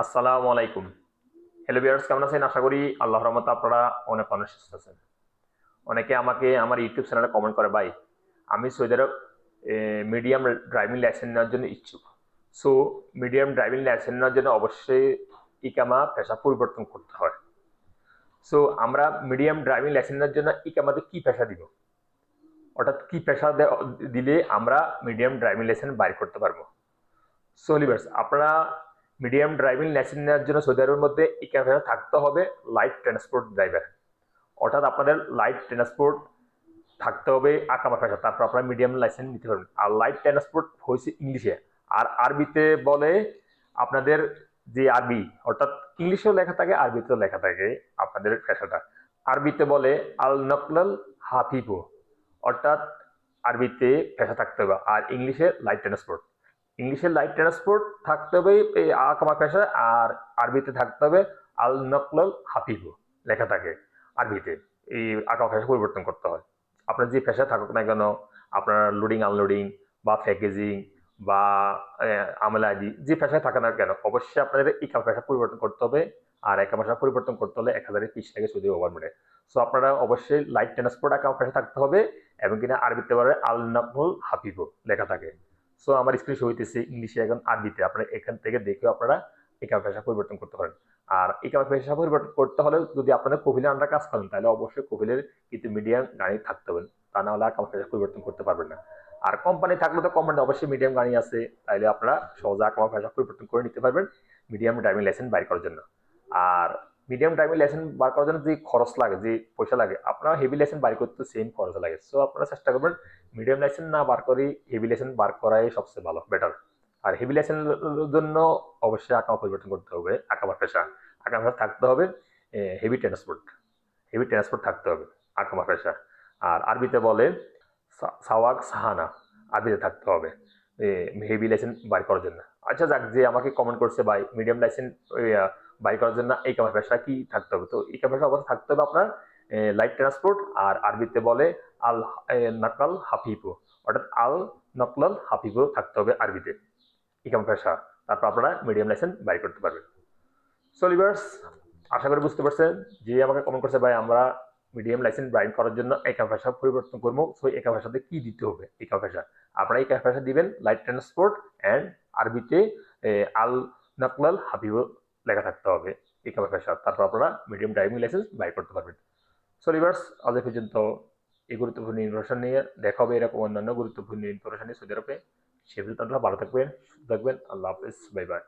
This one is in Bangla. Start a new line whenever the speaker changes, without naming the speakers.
আসসালামু আলাইকুম। হ্যালো ভিউয়ার্স, কেমন আছেন? আশা করি আল্লাহর রহমতে আপনারা অনেক সুস্থ আছেন। অনেকে আমাকে আমার ইউটিউব চ্যানেলে কমেন্ট করে, ভাই আমি সৌদি আরব মিডিয়াম ড্রাইভিং লাইসেন্স নেওয়ার জন্য ইচ্ছুক। সো মিডিয়াম ড্রাইভিং লাইসেন্স নেওয়ার জন্য অবশ্যই ইকামা পেশা পরিবর্তন করতে হয়। সো আমরা মিডিয়াম ড্রাইভিং লাইসেন্স নেওয়ার জন্য ইকামাতে কি পেশা দিব, অর্থাৎ কি পেশা দিলে আমরা মিডিয়াম ড্রাইভিং লাইসেন্স বাইর করতে পারবো। সো লিভার্স, আপনারা মিডিয়াম ড্রাইভিং লাইসেন্স নেওয়ার জন্য সৌদি আরবের মধ্যে ইকামা থাকতে হবে লাইট ট্রান্সপোর্ট ড্রাইভার, অর্থাৎ আপনাদের লাইট ট্রান্সপোর্ট থাকতে হবে আকামা পেশা, তারপর আপনারা মিডিয়াম লাইসেন্স নিতে পারবেন। আর লাইট ট্রান্সপোর্ট হয়েছে ইংলিশে, আর আরবিতে বলে আপনাদের যে আরবি, অর্থাৎ ইংলিশেও লেখা থাকে আরবিতেও লেখা থাকে আপনাদের পেশাটা। আরবিতে বলে আল নকলাল হাফিফু, অর্থাৎ আরবিতে পেশা থাকতে হবে, আর ইংলিশে লাইট ট্রান্সপোর্ট। ইংলিশে লাইট ট্রান্সপোর্ট থাকতে হবে এই আকামা পেশা, আর আরবিতে থাকতে হবে আল নকলাল হাফিফু লেখা থাকে আরবিতে। এই আকামা পেশা পরিবর্তন করতে হয়। আপনার যে পেশা থাকুক না কেন, আপনার লোডিং আনলোডিং বা প্যাকেজিং বা আমলা আদি যে পেশায় থাকে না কেন, অবশ্যই আপনাদের ইকামা পেশা পরিবর্তন করতে হবে। আর একামা পেশা পরিবর্তন করতে হলে 1030 টাকা সৌদি গভর্নমেন্টে। সো আপনারা অবশ্যই লাইট ট্রান্সপোর্ট আকামা পেশা থাকতে হবে, এবং কিনা আরবিতে বলে আল নাকমুল হাফিফু লেখা থাকে। সো আমার স্ক্রিন শো হইতেছে ইংলিশে এখন আরবিতে, আপনারা এখান থেকে দেখেও আপনারা ইকামা পেশা পরিবর্তন করতে পারেন। আর ইকামা পেশা পরিবর্তন করতে হলে যদি আপনাদের কফিলের আন্ডার কাজ করেন, তাহলে অবশ্যই কফিলের কিন্তু মিডিয়াম গাড়ি থাকতে হবে, তা না হলে আকামা পেশা পরিবর্তন করতে পারবেন না। আর কোম্পানি থাকলে তো কোম্পানি অবশ্যই মিডিয়াম গাড়ি আছে, তাইলে আপনারা সহজে আকামা পেশা পরিবর্তন করে নিতে পারবেন মিডিয়াম ড্রাইভিং লাইসেন্স বাইর করার জন্য। আর মিডিয়াম ড্রাইভিং লাইসেন্স বার করার জন্য যে খরচ লাগে, যে পয়সা লাগে, আপনারা হেভি লাইসেন্স বাইর করতে সেম খরচ লাগে। সো আপনারা চেষ্টা করবেন মিডিয়াম লাইসেন্স না বার করি হেভি লাইসেন্স বার করাই সবচেয়ে ভালো, বেটার। আর হেভি লাইসেন্সের জন্য অবশ্যই আকামা পরিবর্তন করতে হবে আকামা পেশা। আকামা পেশা থাকতে হবে হেভি ট্রান্সপোর্ট, হেভি ট্রান্সপোর্ট থাকতে হবে আকামা পেশা। আর আরবিতে বলে সাওয়াক সাহানা, আরবিতে থাকতে হবে হেভি লাইসেন্স বাই করার জন্য। আচ্ছা যাক, যে আমাকে কমেন্ট করছে ভাই মিডিয়াম লাইসেন্স বাই করার জন্য এই কামা পেশা কি থাকতে হবে, তো এই কামা পেশা অবশ্যই থাকতে হবে আপনার লাইট ট্রান্সপোর্ট। আর আরবিতে বলে আল নাকাল হাফিফু, অর্থাৎ আল নকলাল হাফিফু থাকতে হবে আরবিতে ইকাম পেশা। তারপর আপনারা মিডিয়াম লাইসেন্স বাই করতে পারবেন। সো লিভার্স, আশা করি বুঝতে পারছেন। যে আমাকে কমেন্ট করছে ভাই আমরা মিডিয়াম লাইসেন্স বাইন করার জন্য একা ভাষা পরিবর্তন করবো, সো একা ভাষাতে কি দিতে হবে, একা ভাষা আপনারা একা ভাষা দিবেন লাইট ট্রান্সপোর্ট অ্যান্ড আরবিতে আল নাকলাল হাবিব লেখা থাকতে হবে একা ভাষা। তারপর আপনারা মিডিয়াম ড্রাইভিং লাইসেন্স বাই করতে পারবেন। সো লিভার্স, আজ পর্যন্ত এই গুরুত্বপূর্ণ ইনফরমেশন নিয়ে দেখা হবে এরকম অন্যান্য গুরুত্বপূর্ণ ইনফরমেশন নিয়ে সৌদি আরবে। সে পর্যন্ত আপনারা ভালো থাকবেন, সুস্থ থাকবেন। আল্লাহ হাফেজ, বাই বাই।